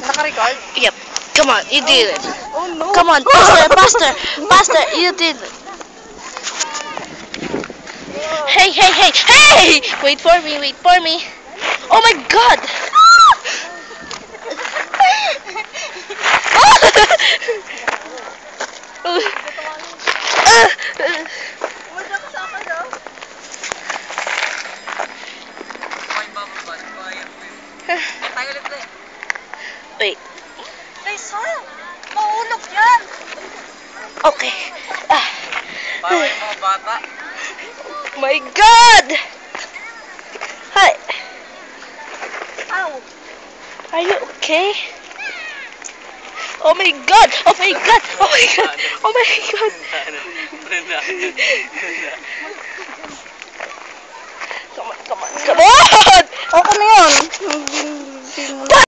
Naka-record? Yep. Come on, you did it. Oh no. Come on, faster, you did it. Hey! Wait for me. Oh my God! Wait. Ay, sayang. Mahulog yan. Okay. Parang yung mga bata. My God! Hi. Ow. Are you okay? Oh my God! Oh my God! Oh my God! Oh my God! Come on! Okay na yun.